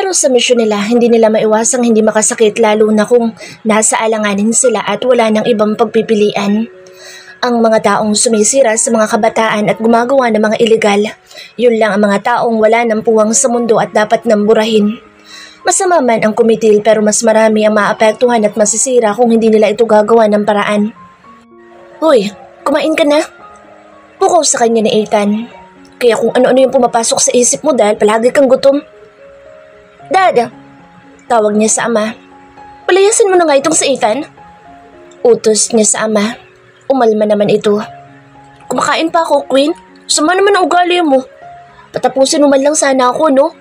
Pero sa misyon nila, hindi nila maiwasang hindi makasakit lalo na kung nasa alanganin sila at wala ng ibang pagpipilian. Ang mga taong sumisira sa mga kabataan at gumagawa ng mga ilegal, yun lang ang mga taong wala ng puwang sa mundo at dapat nang burahin. Masama man ang kumitil pero mas marami ang maapektuhan at masisira kung hindi nila ito gagawa ng paraan. Hoy, kumain ka na? Pukaw sa kanya ni Ethan. Kaya kung ano-ano yung pumapasok sa isip mo dahil palagi kang gutom. Dad! Tawag niya sa ama. Palayasin mo na nga itong si Ethan. Utos niya sa ama. Umalma naman ito. Kumakain pa ako, Queen. Sama naman ang ugali mo. Patapusin mo man lang sana ako, no?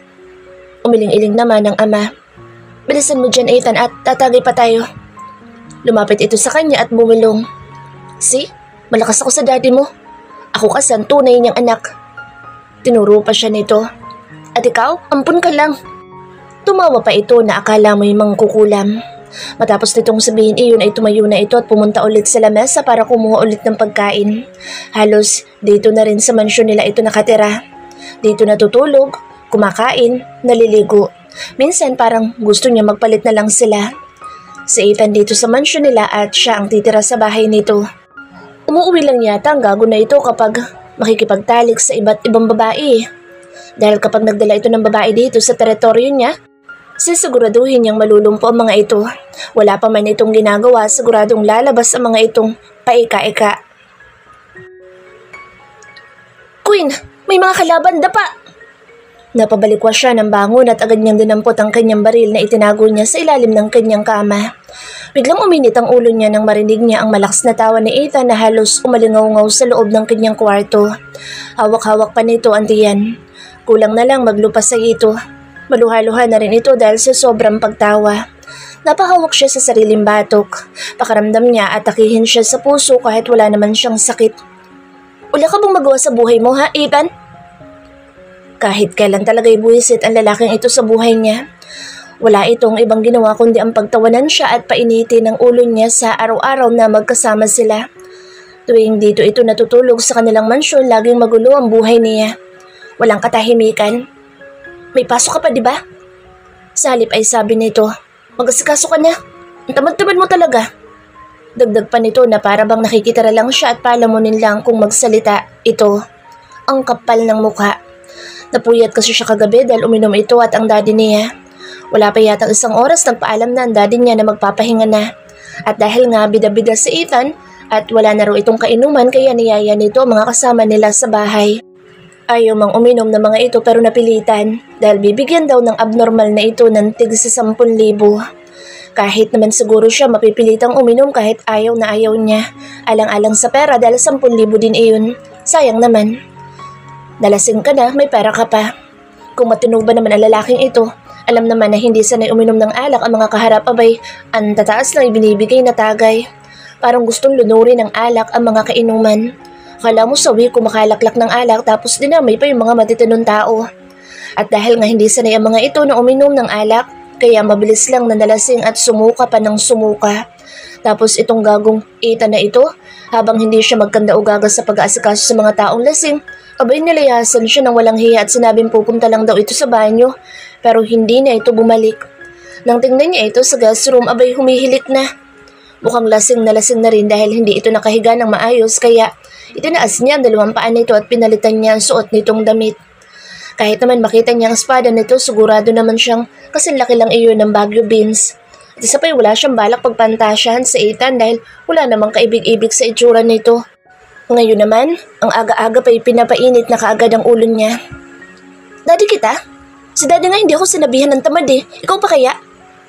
Umiling-iling naman ang ama. Bilisan mo dyan, Ethan, at tatagay pa tayo. Lumapit ito sa kanya at bumilong. See? Malakas ako sa daddy mo. Ako kasi ang tunay niyang anak. Tinuro pa siya nito. At ikaw, ampun ka lang. Tumawa pa ito na akala mo'y mangkukulam. Matapos nitong sabihin iyon ay tumayo na ito at pumunta ulit sa lamesa para kumuha ulit ng pagkain. Halos dito na rin sa mansyon nila ito nakatira. Dito natutulog, kumakain, naliligo. Minsan parang gusto niya magpalit na lang sila. Si Ethan dito sa mansyon nila at siya ang titira sa bahay nito. Umuwi lang yata ang gago na ito kapag makikipagtalik sa iba't ibang babae. Dahil kapag nagdala ito ng babae dito sa teritoryo niya, sisiguraduhin niyang malulumpo ang mga ito. Wala pa man itong ginagawa, siguradong lalabas ang mga itong paika-ika. Queen, may mga kalaban, dapa! Napabalikwa siya ng bangon at agad niyang dinampot ang kanyang baril na itinago niya sa ilalim ng kanyang kama. Biglang uminit ang ulo niya nang marinig niya ang malakas na tawa ni Ethan na halos umalingaw-ngaw sa loob ng kanyang kwarto. Hawak-hawak pa nito ang tiyan. Kulang na lang maglupasay ito. Maluha-luha na rin ito dahil sa sobrang pagtawa. Napahawak siya sa sariling batok. Pakaramdam niya at atakihin siya sa puso kahit wala naman siyang sakit. Wala ka bang magawa sa buhay mo, ha, Ethan? Kahit kailan talaga'y buwisit ang lalaking ito sa buhay niya. Wala itong ibang ginawa kundi ang pagtawanan siya at painitin ang ulo niya sa araw-araw na magkasama sila. Tuwing dito ito natutulog sa kanilang mansyon, laging magulo ang buhay niya. Walang katahimikan. May pasok ka pa, di ba? Sa halip ay sabi nito, mag-asikaso ka na. Ang tamad-tamad mo talaga. Dagdag pa nito na para bang nakikitara lang siya at palamunin lang kung magsalita ito. Ang kapal ng mukha. Napuyat kasi siya kagabi dahil uminom ito at ang daddy niya. Wala pa yatang isang oras nagpaalam na ang daddy niya na magpapahinga na. At dahil nga bida-bida si Ethan at wala na raw itong kainuman kaya niyaya nito ang mga kasama nila sa bahay. Ayaw mang uminom ng mga ito pero napilitan dahil bibigyan daw ng abnormal na ito ng tig sa 10,000. Kahit naman siguro siya mapipilitang uminom kahit ayaw na ayaw niya. Alang-alang sa pera dahil 10,000 din iyon. Sayang naman. Nalasing ka na, may pera ka pa. Kung matinog ba naman ang lalaking ito, alam naman na hindi sanay uminom ng alak ang mga kaharap abay, ang tataas lang ibinibigay na tagay. Parang gustong lunurin ng alak ang mga kainuman. Kala mo sawi kumakalaklak ng alak tapos dinamay pa yung mga matitinong tao. At dahil nga hindi sanay ang mga ito na uminom ng alak, kaya mabilis lang na nalasing at sumuka pa ng sumuka. Tapos itong gagong Ethan na ito, habang hindi siya magkanda-ugaga sa pag-aasikaso sa mga taong lasing, abay nilayasan siya ng walang hiya at sinabing pupunta lang daw ito sa banyo, pero hindi na ito bumalik. Nang tingnan niya ito sa guest room, abay humihilik na. Mukhang lasing na rin dahil hindi ito nakahiga ng maayos kaya itinaas niya ang 2 paa nito at pinalitan niya ang suot nitong damit. Kahit naman makita niya ang espada nito, sigurado naman siyang kasing laki lang iyon ng Baguio beans. At isa pa'y wala siyang balak pagpantasyahan sa Ethan dahil wala namang kaibig-ibig sa itsura nito. Ngayon naman, ang aga-aga pa'y pinapainit na kaagad ang ulo niya. Daddy kita? Si daddy nga hindi ako sinabihan ng tamad eh. Ikaw pa kaya?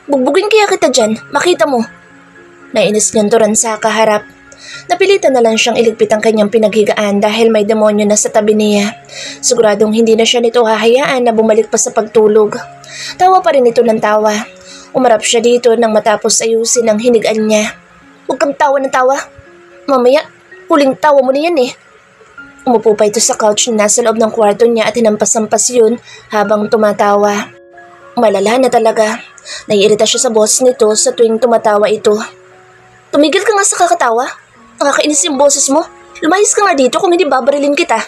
Bugbugin kaya kita dyan, makita mo. Nainis niyang turan sa kaharap. Napilitan na lang siyang iligpit ang kanyang pinaghigaan dahil may demonyo na sa tabi niya. Siguradong hindi na siya nito hahayaan na bumalik pa sa pagtulog. Tawa pa rin ito ng tawa. Umarap siya dito nang matapos ayusin ang hinigaan niya. Huwag kang tawa ng tawa. Mamaya, huling tawa mo na yan eh. Umupo pa ito sa couch na nasa loob ng kwarto niya at hinampas-hampas yun habang tumatawa. Malala na talaga. Naiirita siya sa boss nito sa tuwing tumatawa ito. Tumigil ka nga sa kakatawa. Nakakainis yung boses mo. Lumayas ka nga dito kung hindi babarilin kita.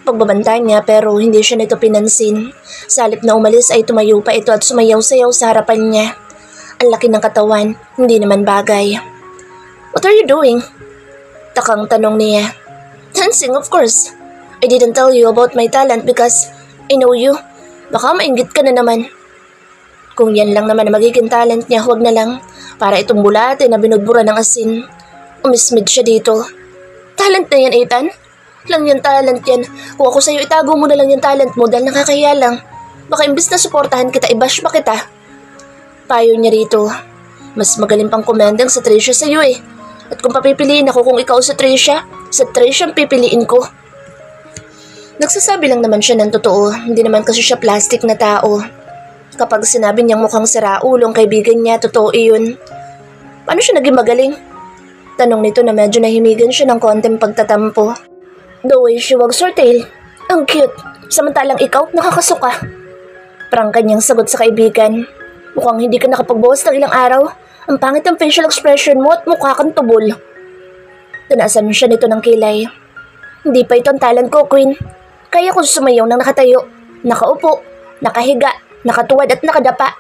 pagbabanta niya pero hindi siya nito pinansin. Sa halip na umalis ay tumayo pa ito at sumayaw-sayaw sa harapan niya. Ang laki ng katawan, hindi naman bagay. "What are you doing?" Takang tanong niya. "Dancing, of course. I didn't tell you about my talent because I know you. Baka mainggit ka na naman." Kung yan lang naman na magiging talent niya, huwag na lang. Para itong bulate na binudbura ng asin. Umismid siya dito. "Talent na yan, Ethan? Lang yan talent yan. Kung ako sa'yo, itago mo na lang yung talent mo dahil nakakahiya lang. Baka imbis na suportahan kita, i-bash pa kita." Payo niya rito. Mas magaling pang kumendang sa Tricia sa'yo eh. At kung papipiliin ako kung ikaw sa Tricia ang pipiliin ko. Nagsasabi lang naman siya ng totoo, hindi naman kasi siya plastic na tao. Kapag sinabi niyang mukhang siraulong kaibigan niya, totoo iyon. Paano siya naging magaling? Tanong nito na medyo nahimigan siya ng konting pagtatampo. "The way she wags her tail. Ang cute. Samantalang ikaw, nakakasuka." Parang kanyang sagot sa kaibigan. "Mukhang hindi ka nakapagbuhos ng ilang araw. Ang pangit ng facial expression mo at mukha kang tubol." Tanasan siya nito ng kilay. "Hindi pa ito ang talent ko, Queen. Kaya ko sumayaw ng nakatayo, nakaupo, nakahiga, nakatuwad at nakadapa."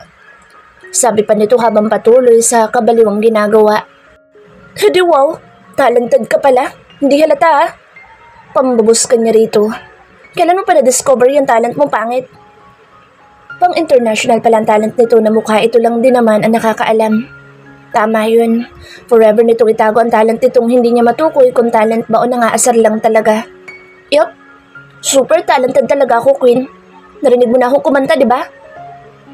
Sabi pa nito habang patuloy sa kabaliwang ginagawa. "Hindi wow, talented ka pala. Hindi halata ah." Pambubuskan niya rito. "Kailan mo pa na-discover yung talent mong pangit?" Pang-international pala ang talent nito na mukha ito lang din naman ang nakakaalam. Tama yun. Forever nitong itago ang talent nitong hindi niya matukoy kung talent ba o nangaasar lang talaga. "Yup, super talented talaga ako, Queen. Narinig mo na ako kumanta, di ba?"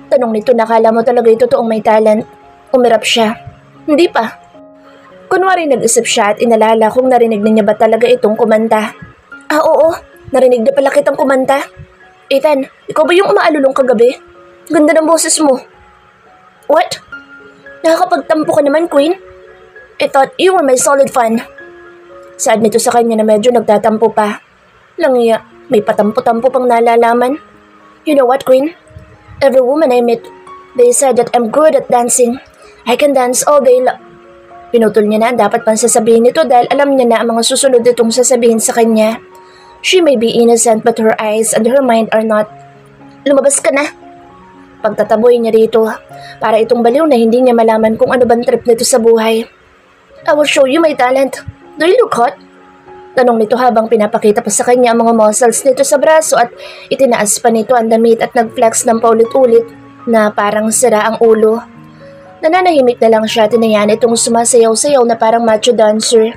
Tanong nito, nakala mo talaga ito totoong may talent. Umirap siya. "Hindi pa." Kunwari nag-isip siya at inalala kung narinig na niya ba talaga itong kumanta. "Ah, oo. Narinig na pala kitang kumanta. Ethan, ikaw ba yung umaalulong kagabi? Ganda ng boses mo." "What? Nakakapagtampo ka naman, Queen. I thought you were my solid fan." Sad nito sa kanya na medyo nagtatampo pa. Langya, may patampo-tampo pang nalalaman. "You know what, Queen? Every woman I meet, they said that I'm good at dancing. I can dance all day long." Pinutol niya na ang dapat pang sasabihin nito dahil alam niya na ang mga susunod itong sasabihin sa kanya. She may be innocent but her eyes and her mind are not. "Lumabas ka na." Pagtataboy niya rito, para itong baliw na hindi niya malaman kung ano bang trip nito sa buhay. "I will show you my talent. Do you look hot?" Tanong nito habang pinapakita pa sa kanya ang mga muscles nito sa braso at itinaas pa nito ang damit at nag-flex ng paulit-ulit na parang sira ang ulo. Nananahimik na lang siya, tinayaan itong sumasayaw-sayaw na parang macho dancer.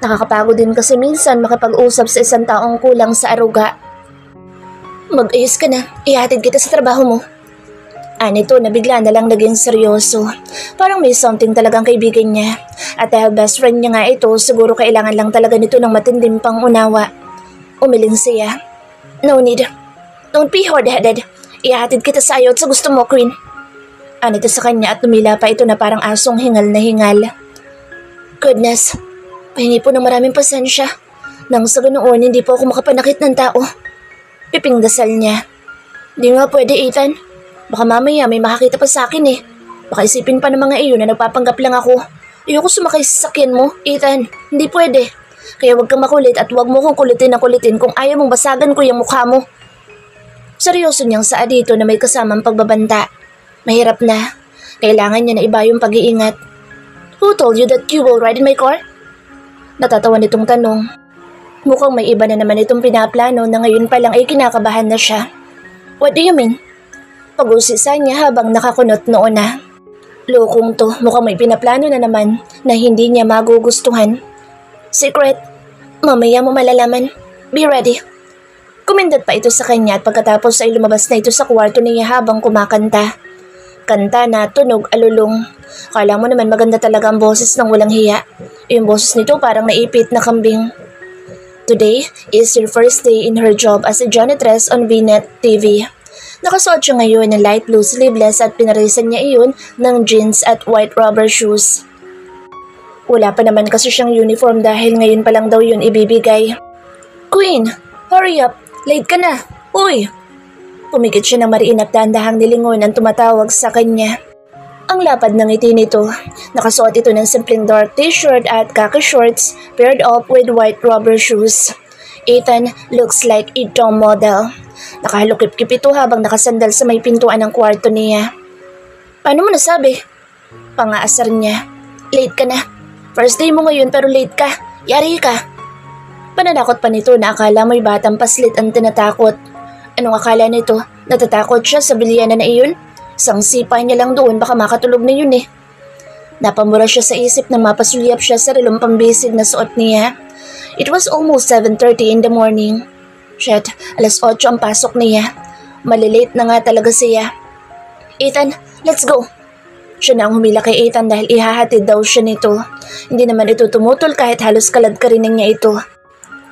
Nakakapagod din kasi minsan makipag-usap sa isang taong kulang sa aruga. "Mag-ayos ka na, ihatid kita sa trabaho mo." Nito na bigla na lang naging seryoso. Parang may something talagang kaibigan niya. At dahil best friend niya nga ito, siguro kailangan lang talaga nito ng matinding pangunawa. Umiling siya. "No need. Don't be hard-headed. Ihatid kita sa ayot sa gusto mo, Queen." Nito sa kanya at tumila pa ito na parang asong hingal na hingal. "Goodness. Pahingi po ng maraming pasensya. Nang sa ganoon, hindi po ako makapanakit ng tao." Piping dasal niya. "Di nga pwede, Ethan. Baka mamaya may makakita pa sa akin eh. Baka isipin pa ng mga iyon na nagpapanggap lang ako. Ayoko sumakay sa sasakyan mo, Ethan. Hindi pwede. Kaya huwag kang makulit at huwag mo kong kulitin na kulitin kung ayaw mong basagan ko yung mukha mo." Seryoso niyang saa dito na may kasamang pagbabanta. Mahirap na. Kailangan niya na iba yung pag-iingat. "Who told you that you will ride in my car?" Natatawa nitong tanong. Mukhang may iba na naman itong pinaplano na ngayon pa lang ay kinakabahan na siya. "What do you mean?" Pag-usisa niya habang nakakunot noon na. Lokong to, mukhang may pinaplano na naman na hindi niya magugustuhan. "Secret. Mamaya mo malalaman. Be ready." Kumindot pa ito sa kanya at pagkatapos ay lumabas na ito sa kwarto niya habang kumakanta. Kanta na tunog alulong. Kala mo naman maganda talaga ang boses ng walang hiya. Yung boses nito parang naipit na kambing. Today is her first day in her job as a janitress on VNet TV. Nakasuot siya ngayon ng light blue sleeveless at pinarisan niya iyon ng jeans at white rubber shoes. Wala pa naman kasi siyang uniform dahil ngayon pa lang daw yun ibibigay. "Queen, hurry up! Late ka na! Uy!" Pumikit siya ng mariin at dahan-dahang nilingon ang tumatawag sa kanya. Ang lapad ng ngiti nito. Nakasuot ito ng simpleng dark t-shirt at khaki shorts paired up with white rubber shoes. Ethan looks like a top model. Nakahalukip-kip ito habang nakasandal sa may pintuan ng kwarto niya. Paano mo nasabi? Pangaasar niya. Late ka na. First day mo ngayon pero late ka. Yari ka. Pananakot pa nito na akala mo'y batang paslit ang tinatakot. Anong akala nito? Natatakot siya sa bilyanan na iyon? Isang sipay niya lang doon baka makatulog na yun eh. Napamura siya sa isip nang mapasulyap siya sa relong pambisid na suot niya. It was almost 7:30 in the morning. Shit, 8:00 ang pasok niya. Malilate na nga talaga siya. Ethan, let's go. Siya na ang humila kay Ethan dahil ihahatid daw siya nito. Hindi naman ito tumutol kahit halos kalad ka rin niya ito.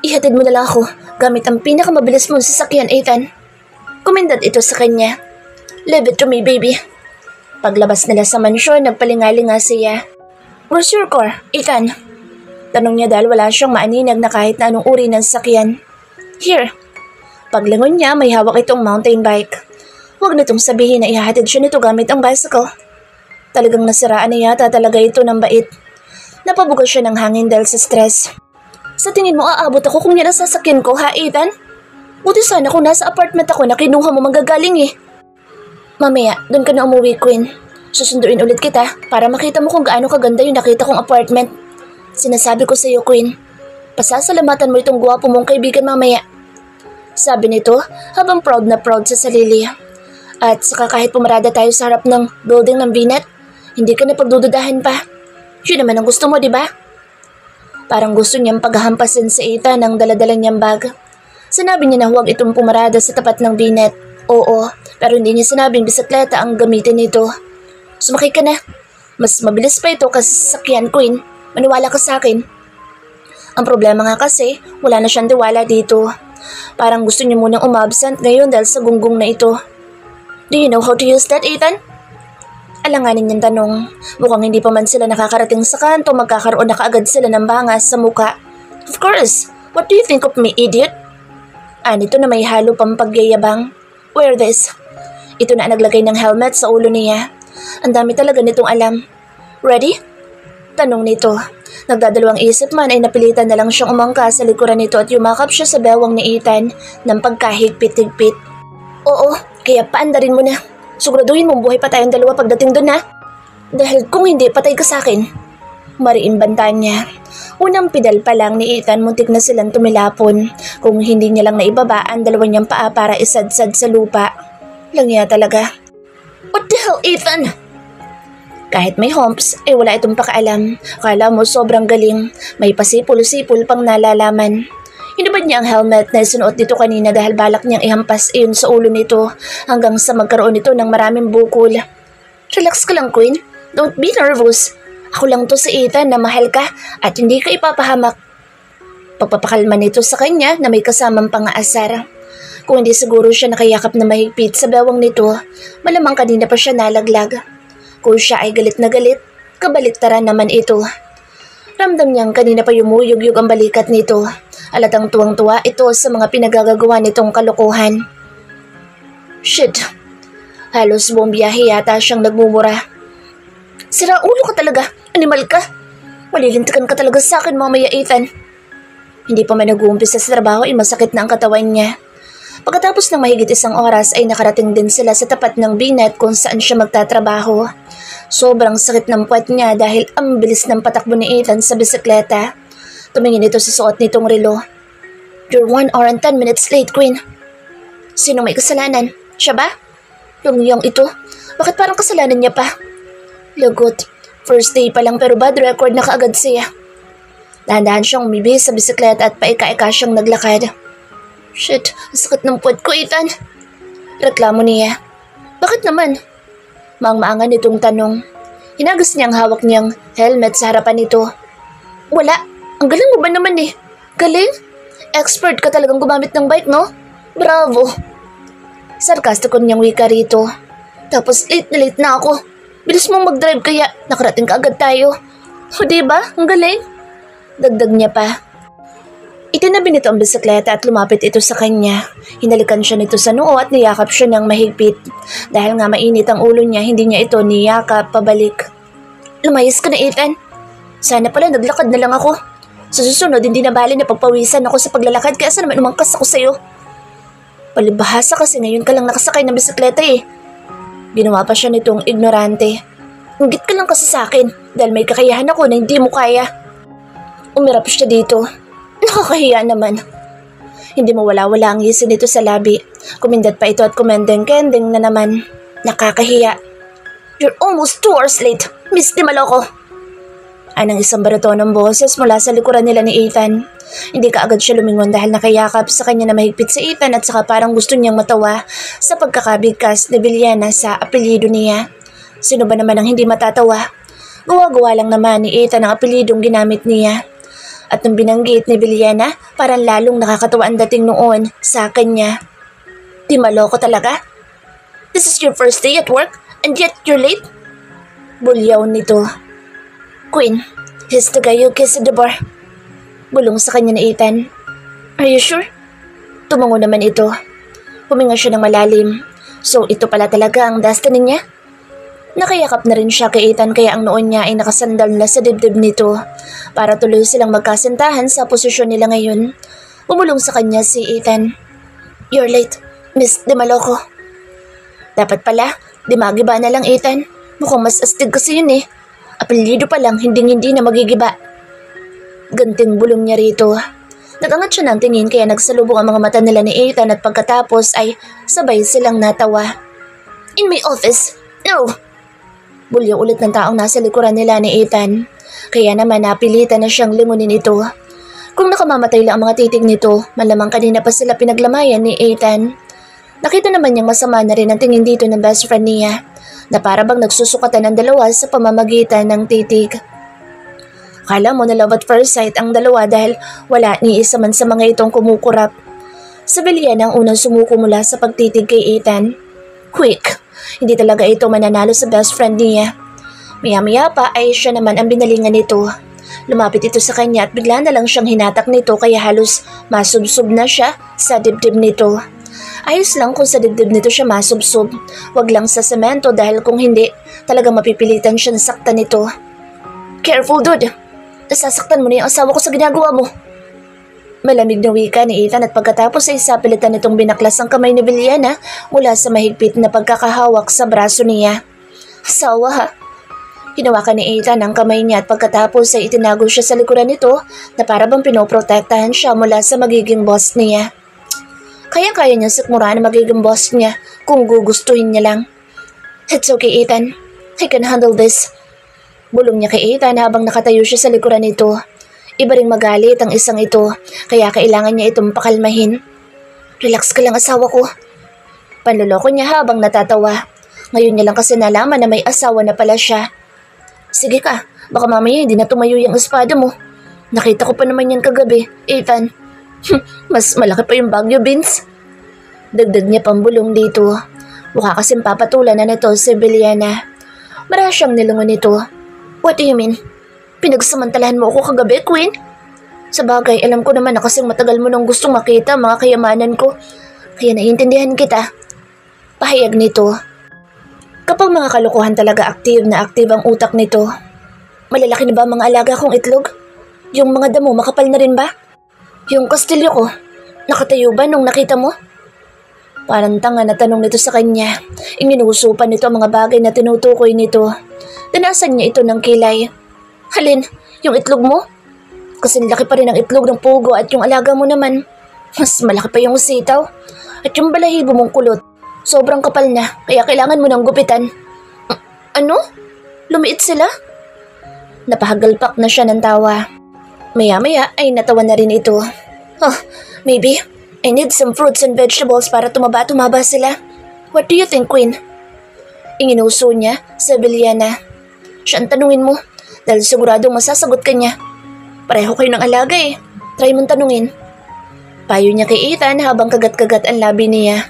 Ihatid mo na lang ako gamit ang pinakamabilis mong sasakyan, Ethan. Kumindat ito sa kanya. Leave it to me, baby. Paglabas nila sa mansyon, nagpalingalinga siya. Where's your car, Ethan? Tanong niya dahil wala siyang maaninag na kahit na anong uri ng sasakyan. Here. Paglingon niya, may hawak itong mountain bike. Huwag nitong sabihin na ihahatid siya nito gamit ang bicycle. Talagang nasiraan na yata talaga ito ng bait. Napabuga siya ng hangin dahil sa stress. Sa tingin mo aabot ako kung yan ang sasakyan ko, ha, Ethan? Buti sana kung nasa apartment ako na kinuha mo manggagaling eh. Mamaya, doon ka na umuwi, Queen. Susunduin ulit kita para makita mo kung gaano kaganda yung nakita kong apartment. Sinasabi ko sa iyo, Queen. Pasasalamatan mo itong gwapo mong kaibigan mamaya. Sabi nito habang proud na proud sa sarili. At saka kahit pumarada tayo sa harap ng building ng Binet, hindi ka na pagdududahan pa. Yun naman ang gusto mo, di ba? Parang gusto niyang paghahampasin sa Ethan ng daladala niyang bag. Sinabi niya na huwag itong pumarada sa tapat ng Binet. Oo, pero hindi niya sinabing bisikleta ang gamitin nito. Sumakay ka na. Mas mabilis pa ito kasi sasakyan, Queen. Maniwala ka sa akin. Ang problema nga kasi, wala na siyang tiwala dito. Parang gusto niya munang umabsent ngayon dahil sa gunggong na ito. Do you know how to use that, Ethan? Alanganin niyang tanong. Mukhang hindi pa man sila nakakarating sa kanto, magkakaroon na kaagad sila ng bangas sa muka. Of course! What do you think of me, idiot? Anito na may halo pang pagyayabang. Wear this. Ito na naglagay ng helmet sa ulo niya. Ang dami talaga nitong alam. Ready? Tanong nito. Nagdadalawang isip man ay napilitan na lang siyang umangka sa likuran nito at yumakap siya sa bewang ni Ethan ng pagkahigpit-higpit. Oo, kaya paandarin mo na. Siguraduhin mong buhay pa tayong dalawa pagdating doon, ha? Dahil kung hindi, patay ka sa akin. Mariimbanta niya. Unang pedal pa lang ni Ethan, muntik na silang tumilapon. Kung hindi niya lang naibaba ang dalawa niyang paa para isadsad sa lupa. Langya talaga. What the hell, Ethan? Kahit may humps, ay wala itong pakaalam. Akala mo sobrang galing. May pasipul-sipul pang nalalaman. Hinubad niya ang helmet na sinuot nito kanina dahil balak niyang ihampas iyon sa ulo nito hanggang sa magkaroon nito ng maraming bukol. Relax ka lang, Queen. Don't be nervous. Ako lang to si Ethan na mahal ka at hindi ka ipapahamak. Pagpapakalma nito sa kanya na may kasamang pangaasar. Kung hindi siguro siya nakayakap na mahigpit sa bewang nito, malamang kanina pa siya nalaglag. Kung siya ay galit na galit, kabaliktaran naman ito. Ramdam niyang kanina pa yumuyog-yug ang balikat nito. Alatang tuwang-tuwa ito sa mga pinagagagawa nitong kalokohan. Shit. Halos buong biyahe yata siyang nagmumura. Sira ulo ka talaga. Animal ka. Malilintikan ka talaga sa akin mamaya, Ethan. Hindi pa man nag-uumpisa sa trabaho ay masakit na ang katawan niya. Pagkatapos ng mahigit 1 oras ay nakarating din sila sa tapat ng Binet kung saan siya magtatrabaho. Sobrang sakit ng puwet niya dahil ang bilis ng patakbo ni Ethan sa bisikleta. Tumingin ito sa suot nitong relo. You're 1 hour and 10 minutes late, Queen. Sino may kasalanan? Siya ba? Yung ito? Bakit parang kasalanan niya pa? Lagot. First day pa lang pero bad record na kaagad siya. Dahan-dahan siyang umibis sa bisikleta at paika-ika siyang naglakad. Shit, sakit ng puwet ko, Ethan. Reklamo niya. Bakit naman? Maang-maangan itong tanong. Hinagas niya ang hawak niyang helmet sa harapan nito. Wala. Ang galing mo ba naman eh? Galing? Expert ka talagang gumamit ng bike, no? Bravo! Sarkastiko niyang wika rito. Tapos late na ako. Bilis mong mag-drive kaya nakarating ka agad tayo. O diba? Ang galing? Dagdag niya pa. Itinabi nito ang bisikleta at lumapit ito sa kanya. Hinalikan siya nito sa noo at niyakap siya ng mahigpit. Dahil nga mainit ang ulo niya, hindi niya ito niyakap pabalik. Lumayas ka na, Ethan. Sana pala naglakad na lang ako. Sa susunod, hindi na bali na pagpawisan ako sa paglalakad kaya sa naman umangkas ako sa'yo. Palibhasa kasi ngayon ka lang nakasakay ng bisikleta eh. Ginawa pa siya nitong ignorante. Inggit ka lang kasi sa akin dahil may kakayahan ako na hindi mo kaya. Umirap siya dito. Nakakahiya naman. Hindi mo wala-wala ang ngisi nito sa labi. Kumindat pa ito at kumendeng-kendeng na naman. Nakakahiya. You're almost 2 hours late, Miss Di Maloko. Anang isang baratonong boses mula sa likuran nila ni Ethan. Hindi kaagad siya lumingon dahil nakayakap sa kanya na mahigpit si Ethan at saka parang gusto niyang matawa sa pagkakabigkas ni Villena sa apelyido niya. Sino ba naman ang hindi matatawa? Gawa-gawa lang naman ni Ethan ang apelyidong ginamit niya. At nung binanggit ni Villena, parang lalong nakakatawa ang dating noon sa kanya. Di maloko talaga? This is your first day at work and yet you're late? Bulyaw nito. Queen, he's the guy you kissed at the bar. Bulong sa kanya ni Ethan. Are you sure? Tumango naman ito. Huminga siya ng malalim. So ito pala talaga ang destiny niya? Nakayakap na rin siya kay Ethan kaya ang noon niya ay nakasandal na sa dibdib nito para tuloy silang magkasintahan sa posisyon nila ngayon. Bumulong sa kanya si Ethan. You're late, Miss Di Maloko. Dapat pala, di magiba na lang Ethan. Mukhang mas astig kasi yun eh. Apelyido pa lang, hinding-hindi na magigiba. Ganting bulong niya rito. Nagangat siya ng tingin kaya nagsalubong ang mga mata nila ni Ethan at pagkatapos ay sabay silang natawa. In my office? No! Bulyo ulit ng taong nasa likuran nila ni Ethan. Kaya naman napilitan na siyang lingunin ito. Kung nakamamatay lang ang mga titig nito, malamang kanina pa sila pinaglamayan ni Ethan. Nakita naman niyang masama na rin ang tingin dito ng best friend niya na para bang nagsusukatan ng dalawa sa pamamagitan ng titig. Akala mo na love at first sight ang dalawa dahil wala ni isa man sa mga itong kumukurap. Sa Villena ang unang sumuko mula sa pagtitig kay Ethan. Quick! Hindi talaga ito mananalo sa best friend niya. Maya-maya pa ay siya naman ang binalingan nito. Lumapit ito sa kanya at bigla na lang siyang hinatak nito kaya halos masubsob na siya sa dibdib nito. Ayos lang kung sa dibdib nito siya masubsob. Wag lang sa semento dahil kung hindi, talagang mapipilitan siyang saktan nito. Careful dude! Nasasaktan mo na yung asawa ko sa ginagawa mo. Malamig na wika ni Ethan at pagkatapos ay sapilitan nitong binaklas ang kamay ni Villena mula sa mahigpit na pagkakahawak sa braso niya. Asawa ha? Hinawakan ni Ethan ang kamay niya at pagkatapos ay itinago siya sa likuran nito na para bang pinoprotektahan siya mula sa magiging boss niya. Kaya-kaya niya sikmura na magiging boss niya kung gugustuhin niya lang. It's okay Ethan, I can handle this. Bulong niya kay Ethan habang nakatayo siya sa likuran nito. Iba ring magalit ang isang ito, kaya kailangan niya itong pakalmahin. Relax ka lang asawa ko. Panloloko niya habang natatawa. Ngayon niya lang kasi nalaman na may asawa na pala siya. Sige ka, baka mamaya hindi na tumayo yung espada mo. Nakita ko pa naman yan kagabi, Ethan. Mas malaki pa yung Baguio beans. Dagdag niya pambulong dito. Mukha kasing papatulan na nito si Villena. Mara siyang nilungon nito. What do you mean? Pinagsamantalahan mo ako kagabi, Queen? Sa bagay, alam ko naman na kasing matagal mo nang gustong makita mga kayamanan ko. Kaya naiintindihan kita. Pahayag nito. Kapag mga kalokohan talaga aktive ang utak nito, malalaki na ba mga alaga kong itlog? Yung mga damo makapal na rin ba? Yung kastilyo ko, nakatayo ba nung nakita mo? Parang tanga na tanong nito sa kanya. Iminuusupan nito ang mga bagay na tinutukoy nito. Danasan niya ito ng kilay. Halin, yung itlog mo? Kasi laki pa rin ang itlog ng pugo at yung alaga mo naman. Mas malaki pa yung sitaw. At yung balahibo mong kulot, sobrang kapal na kaya kailangan mo ng gupitan. Ano? Lumiit sila? Napahagalpak na siya ng tawa. Maya-maya ay natawa na rin ito. Oh, maybe I need some fruits and vegetables para tumaba sila. What do you think, Queen? Inginuso niya sa Villena. Siya ang tanungin mo. Dahil siguradong masasagot ka niya. Pareho kayo ng alaga eh. Try mong tanungin. Payo niya kay Ethan habang kagat-kagat ang labi niya.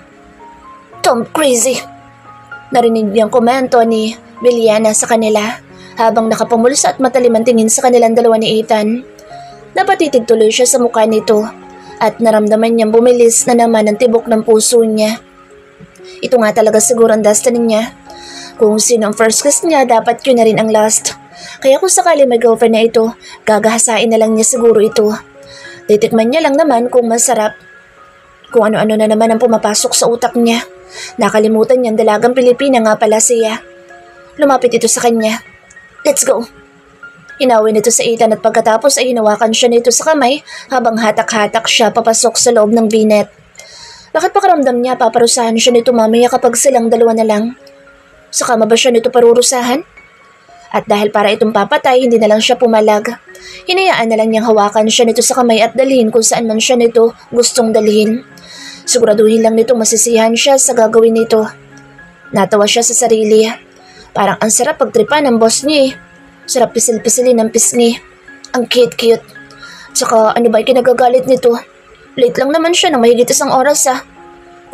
Tom crazy. Narinig niyang komento ni Villena sa kanila habang nakapamulsa at matalim ang tingin sa kanilang dalawa ni Ethan. Napatitig tuloy siya sa mukha nito at naramdaman niyang bumilis na naman ang tibok ng puso niya. Ito nga talaga siguro ang destiny niya. Kung sino ang first kiss niya, dapat yun na rin ang last. Kaya kung sakali may girlfriend na ito, gagahasain na lang niya siguro ito. Titikman niya lang naman kung masarap. Kung ano-ano na naman ang pumapasok sa utak niya. Nakalimutan niyang dalagang Pilipina nga pala siya. Lumapit ito sa kanya. Let's go. Hinawin ito sa Ethan at pagkatapos ay hinawakan siya nito sa kamay habang hatak-hatak siya papasok sa loob ng binet. Bakit pakaramdam niya paparusahan siya nito mamaya kapag silang dalawa na lang? Sa kama ba siya nito parurusahan? At dahil para itong papatay, hindi na lang siya pumalag. Hinayaan na lang niyang hawakan siya nito sa kamay at dalhin kung saan man siya nito gustong dalhin. Siguraduhin lang nito masisiyahan siya sa gagawin nito. Natawa siya sa sarili. Parang ang sarap pagtripa ng boss niya eh. Sarap pisil-pisilin ng pisngi. Ang cute-cute. Tsaka ano ba yung kinagagalit nito? Late lang naman siya ng mahigit 1 oras ah.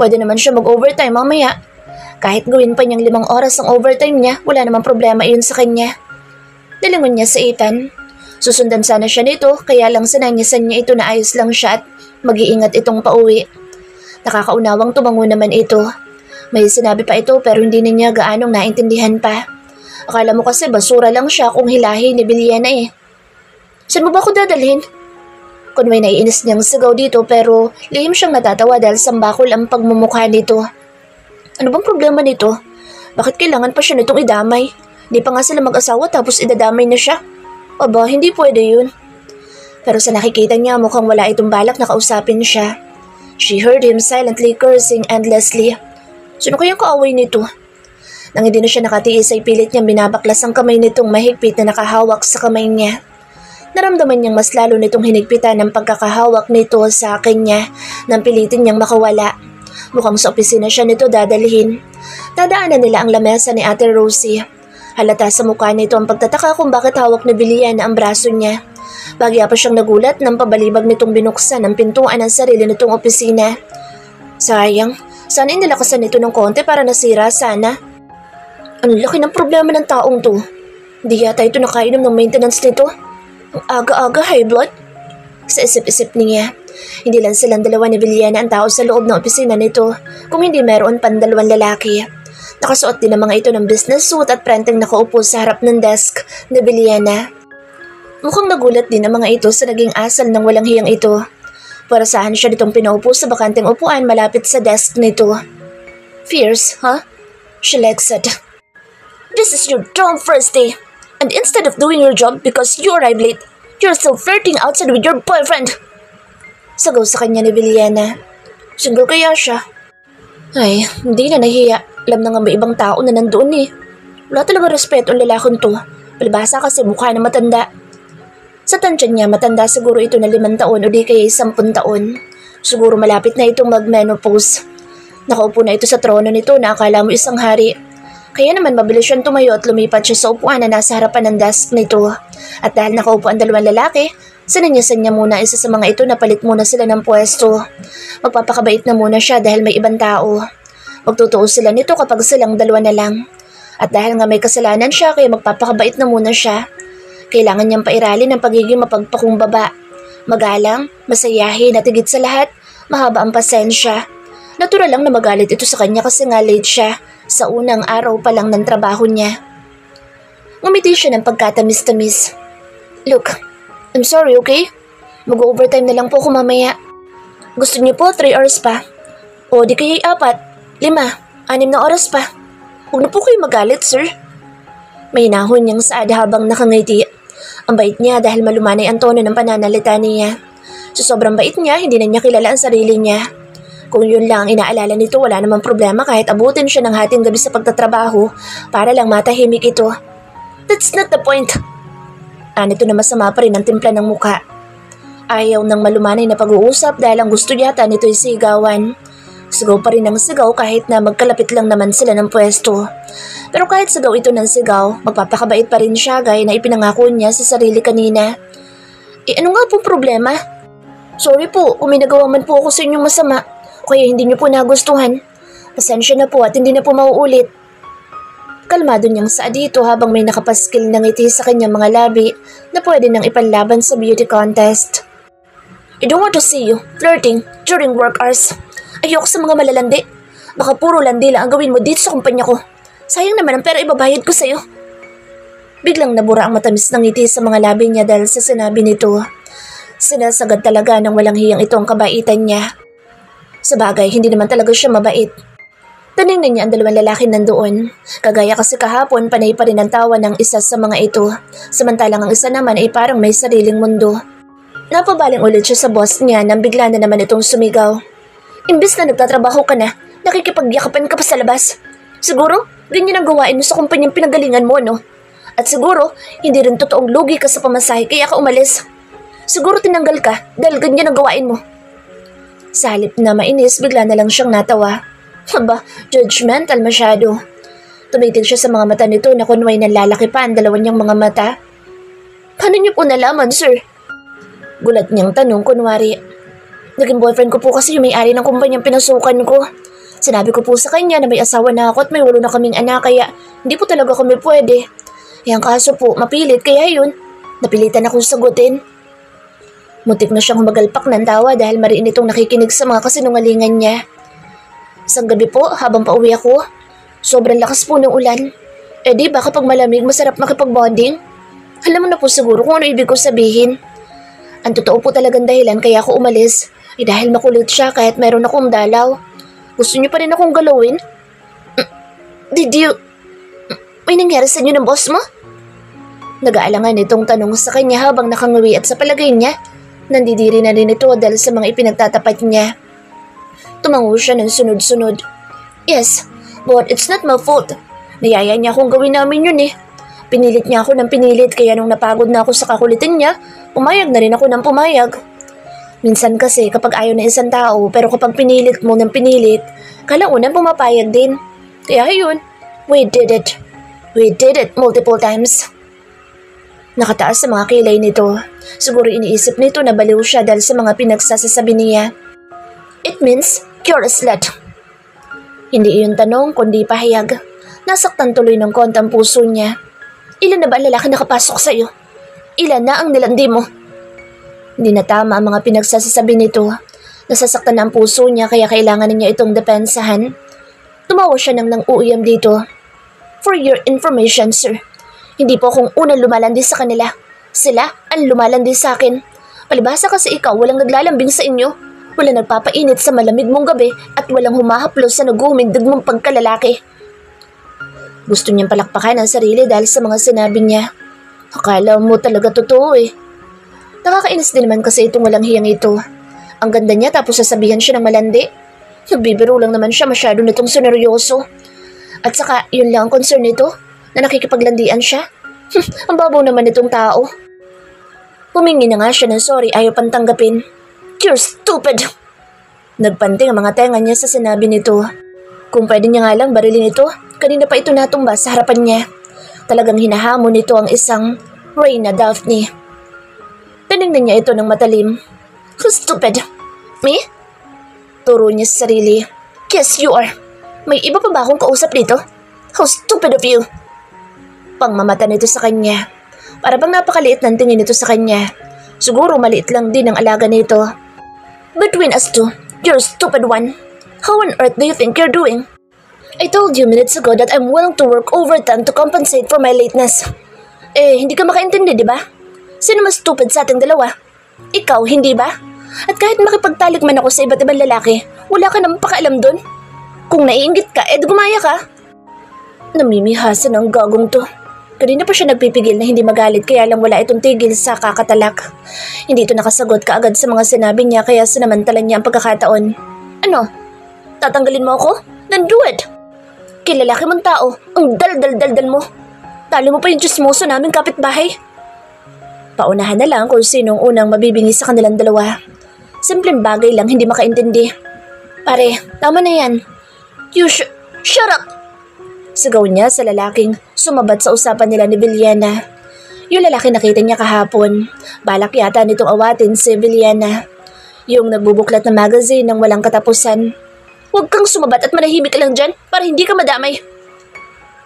Pwede naman siya mag-overtime mamaya. Kahit gawin pa niyang 5 oras ang overtime niya, wala namang problema iyon sa kanya. Nilingon niya sa Ethan. Susundan sana siya nito, kaya lang sinanyasan niya ito na ayos lang siya at mag-iingat itong pauwi. Nakakaunawang tumango naman ito. May sinabi pa ito pero hindi niya gaanong naintindihan pa. Akala mo kasi basura lang siya kung hilahi ni Biliana eh. Saan mo ba ako dadalhin? Kunway naiinis niyang sigaw dito pero lihim siyang natatawa dahil sambakol ang pagmumukha nito. Ano bang problema nito? Bakit kailangan pa siya nitong idamay? Di pa nga sila mag-asawa tapos idadamay na siya. Aba, hindi pwede yun. Pero sa nakikita niya mukhang wala itong balak na kausapin siya. She heard him silently cursing endlessly. Sino kayang kaaway nito? Nang hindi na siya nakatiis ay pilit niyang binabaklas ang kamay nitong mahigpit na nakahawak sa kamay niya. Naramdaman niyang mas lalo nitong hinigpitan ng pagkakahawak nito sa akin niya nang pilitin niyang makawala. Mukhang sa opisina siya nito dadalhin. Dadaanan nila ang lamesa ni Ate Rosie. Halata sa mukha nito ang pagtataka kung bakit hawak ni Biliana ang braso niya. Bagya pa siyang nagulat nang pabalibag nitong binuksan ang pintuan ng sarili nitong opisina. Sayang, sana inilakasan nito ng konti para nasira sana. Ang laki ng problema ng taong to. Hindi yata ito nakainom ng maintenance nito. Ang aga-aga high blood. Sa isip-isip niya. Hindi lang silang dalawa ni Biliana ang tao sa loob ng opisina nito, kung hindi meron pang 2 lalaki. Nakasuot din ang mga ito ng business suit at prenteng nakaupo sa harap ng desk ni Biliana. Mukhang nagulat din ang mga ito sa naging asal ng walang hiyang ito. Para saan siya nitong pinaupo sa bakanteng upuan malapit sa desk nito. Fierce, huh? She said. This is your damn first day. And instead of doing your job because you arrived late, you're still flirting outside with your boyfriend. Sagaw sa kanya ni Biliana. Single kaya siya? Ay, hindi na nahiya. Alam na nga may ibang tao na nandoon eh. Wala talaga respeto ang lalakon to. Palibasa kasi mukha na matanda. Sa tansya niya, matanda siguro ito na 5 taon o di kaya 10 taon. Siguro malapit na itong mag-menopause. Nakaupo na ito sa trono nito na akala mo isang hari. Kaya naman mabilis siyang tumayo at lumipat siya sa upuan na nasa harapan ng desk nito. At dahil nakaupo ang 2 lalaki, sinanyasan niya muna isa sa mga ito na palit muna sila ng pwesto. Magpapakabait na muna siya dahil may ibang tao. Magtutuos sila nito kapag silang 2 na lang. At dahil nga may kasalanan siya kaya magpapakabait na muna siya. Kailangan niyang pairalin ang pagiging mapagpakumbaba. Magalang, masayahin at higit sa lahat, mahaba ang pasensya. Natural lang na magalit ito sa kanya kasi nga late siya sa unang araw pa lang ng trabaho niya. Ngumiti siya ng pagkatamis-tamis. Look, I'm sorry, okay? Mag-overtime na lang po ako mamaya. Gusto niyo po 3 hours pa? O di kaya'y 4, 5, 6 na oras pa. Huwag na po kayo magalit, sir. May hinahon niyang saad habang nakangiti. Ang bait niya dahil malumanay ang tono ng pananalita niya. Sa sobrang bait niya, hindi na niya kilala ang sarili niya. Kung yun lang ang inaalala nito, wala namang problema kahit abutin siya ng hating gabi sa pagtatrabaho para lang matahimik ito. That's not the point. Anito na masama pa rin ang timpla ng muka. Ayaw ng malumanay na pag-uusap dahil ang gusto yata nito'y sigawan. Sigaw pa rin ang sigaw kahit na magkalapit lang naman sila ng pwesto. Pero kahit sigaw ito ng sigaw, magpapakabait pa rin siya gaya na ipinangako niya sa sarili kanina. Ano nga pong problema? Sorry po, kung may nagawa man po ako sa inyong masama, kaya hindi niyo po nagustuhan. Pasensya na po at hindi na po mauulit. Kalmado niyang saad dito habang may nakapaskil na ngiti sa kanyang mga labi na pwede nang ipanlaban sa beauty contest. I don't want to see you flirting during work hours. Ayoko sa mga malalandi. Baka puro landi lang ang gawin mo dito sa kumpanya ko. Sayang naman ang pera ibabayad ko sa'yo. Biglang nabura ang matamis ng ngiti sa mga labi niya dahil sa sinabi nito. Sinasagad talaga ng walang hiyang ito ang kabaitan niya. Sabagay, hindi naman talaga siya mabait. Tinignan niya ang dalawang lalaki nandoon. Kagaya kasi kahapon, panay pa rin ang tawa ng isa sa mga ito. Samantalang ang isa naman ay parang may sariling mundo. Napabaling ulit siya sa boss niya nang bigla na naman itong sumigaw. Imbis na nagtatrabaho ka na, nakikipagyakapan ka pa sa labas. Siguro, ganyan ang gawain mo sa kumpanyang pinagalingan mo, no? At siguro, hindi rin totoong lugi ka sa pamasahe kaya ka umalis. Siguro tinanggal ka dahil ganyan ang gawain mo. Sa halip na mainis, bigla na lang siyang natawa. Aba, judgmental masyado. Tumitig siya sa mga mata nito na kunway nanlalaki pa ang dalawa niyang mga mata. Paano niyo po nalaman, sir? Gulat niyang tanong kunwari. Naging boyfriend ko po kasi yung may-ari ng kumpanyang pinasukan ko. Sinabi ko po sa kanya na may asawa na ako at may 8 na kaming anak kaya hindi po talaga kami pwede. Ang kaso po, mapilit kaya yun. Napilitan akong sagutin. Muntik na siyang humagalpak ng tawa dahil mariin itong nakikinig sa mga kasinungalingan niya. Isang gabi po, habang pauwi ako, sobrang lakas po ng ulan. Eh di ba kapag malamig, masarap makipag-bonding? Alam mo na po siguro kung ano ibig ko sabihin. Ang totoo po talagang dahilan kaya ako umalis, dahil makulit siya kahit meron akong dalaw. Gusto niyo pa rin akong galawin? Did you... May nangyari sa inyo ng boss mo? Nag-aalangan itong tanong sa kanya habang nakangawi at sa palagay niya, nandidiri na rin ito dahil sa mga ipinagtatapat niya. Tumango siya ng sunod-sunod. Yes, but it's not my fault. Niyaya niya akong gawin namin yun eh. Pinilit niya ako ng pinilit kaya nung napagod na ako sa kakulitin niya, pumayag na rin ako ng pumayag. Minsan kasi kapag ayaw na isang tao pero kapag pinilit mo ng pinilit, kalaunan pumapayag din. Kaya yun, we did it. We did it multiple times. Nakataas sa mga kilay nito. Siguro iniisip nito na baliw siya dahil sa mga pinagsasasabi niya. It means you're a slut. Hindi iyon tanong kundi pahayag. Nasaktan tuloy ng konti ang puso niya. Ilan na ba ang lalaki nakapasok sa iyo? Ilan na ang nilandi mo? Hindi na tama ang mga pinagsasasabi nito. Nasasaktan na ang puso niya kaya kailangan niya itong depensahan. Tumawa siya nang uuyam dito. For your information, sir. Hindi po akong unang lumalandi sa kanila. Sila ang lumalandi sa akin. Palibhasa kasi ikaw walang naglalambing sa inyo. Walang nagpapainit sa malamig mong gabi at walang humahaplos sa naguhumindig mong pagkalalaki. Gusto niyang palakpakan ang sarili dahil sa mga sinabi niya. Akala mo talaga totoo eh. Nakakainis din naman kasi itong walang hiyang ito. Ang ganda niya tapos sasabihan siya ng malandi. Nagbibiro lang naman siya, masyado nitong sineryoso. At saka yun lang ang concern nito, na nakikipaglandian siya. Ang babaw naman itong tao. Humingi na nga siya ng sorry, ayaw pang tanggapin. You're stupid! Nagpanting ang mga tenga niya sa sinabi nito. Kung pwede niya nga lang barilin ito, kanina pa ito natumba sa harapan niya. Talagang hinahamon nito ang isang Reyna Daphne. Tinignan niya ito ng matalim. Stupid! Me? Turo niya sa sarili. Yes, you are. May iba pa ba akong kausap dito? How stupid of you! Pangmamata nito sa kanya. Para bang napakaliit ng tingin nito sa kanya. Siguro maliit lang din ang alaga nito. Between us two, you're a stupid one. How on earth do you think you're doing? I told you minutes ago that I'm willing to work overtime to compensate for my lateness. Eh, hindi ka makaintindi, di ba? Sino mas stupid sa ating dalawa? Ikaw, hindi ba? At kahit makipagtalik man ako sa iba't ibang lalaki, wala ka namang pakialam dun. Kung naiinggit ka, gumaya ka. Namimihasan ang gagong to. Kanina pa siya nagpipigil na hindi magalit kaya lang wala itong tigil sa kakatalak. Hindi ito nakasagot kaagad sa mga sinabi niya kaya sinamantalan niya ang pagkakataon. Ano? Tatanggalin mo ako? Then do it! Kilalaki mong tao, ang dal-dal-dal-dal mo. Talo mo pa yung chismoso naming kapitbahay. Paunahan na lang kung sinong unang mabibingi sa kanilang dalawa. Simpleng bagay lang hindi makaintindi. Pare, tama na yan. Shut up! Sigaw niya sa lalaking sumabat sa usapan nila ni Villena. Yung lalaki nakita niya kahapon. Balak yata nitong awatin si Villena. Yung nagbubuklat na magazine ng walang katapusan. Huwag kang sumabat at manahimik ka lang dyan para hindi ka madamay.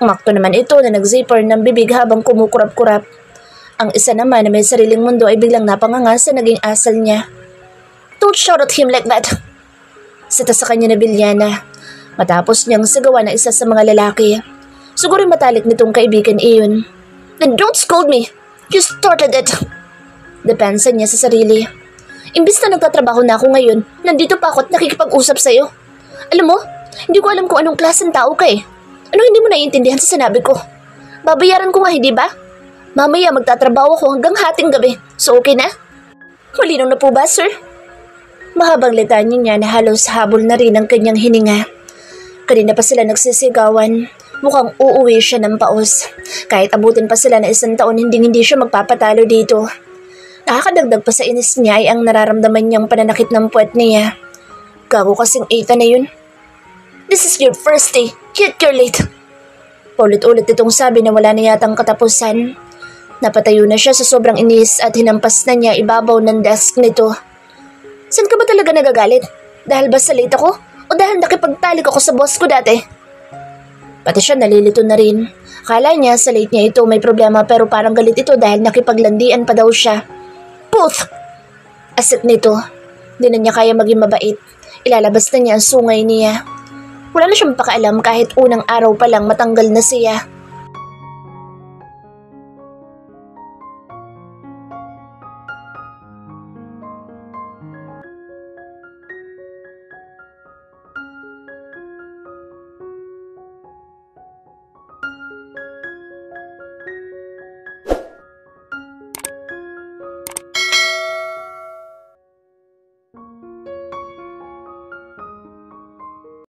Umakto naman ito na nag-zipper ng bibig habang kumukurap-kurap. Ang isa naman na may sariling mundo ay biglang napanganga sa naging asal niya. Don't shout at him like that. Sita sa kanya na Villena. Matapos niyang sigawan na isa sa mga lalaki. Siguro matalik nitong kaibigan iyon. Then don't scold me. You started it. Depensa niya sa sarili. Imbis na nagtatrabaho na ako ngayon, nandito pa ako at nakikipag-usap sa'yo. Alam mo, hindi ko alam kung anong klaseng tao ka eh. Ano hindi mo naiintindihan sa sinabi ko? Babayaran ko nga, hindi ba? Mamaya magtatrabaho ako hanggang hating gabi. So okay na? Malinaw na po ba, sir? Mahabang litanya niya na halos habol na rin ang kanyang hininga. Kanina pa sila nagsisigawan. Mukhang uuwi siya ng paos. Kahit abutin pa sila na 1 taon, hindi siya magpapatalo dito. Nakakadagdag pa sa inis niya ay ang nararamdaman niyang pananakit ng puwet niya. Gago kasing Ethan na yun. This is your first day, yet you're late. Paulit-ulit itong sabi na wala na yatang katapusan. Napatayo na siya sa sobrang inis at hinampas na niya ibabaw ng desk nito. Saan ka ba talaga nagagalit? Dahil ba sa late ako? O dahil nakipagtalik ako sa boss ko dati? Pati siya nalilito na rin. Akala niya sa late niya ito may problema pero parang galit ito dahil nakipaglandian pa daw siya. Puth! Asik nito. Di na niya kaya maging mabait. Ilalabas na niya ang sungay niya. Wala na siyang pakialam kahit unang araw pa lang matanggal na siya.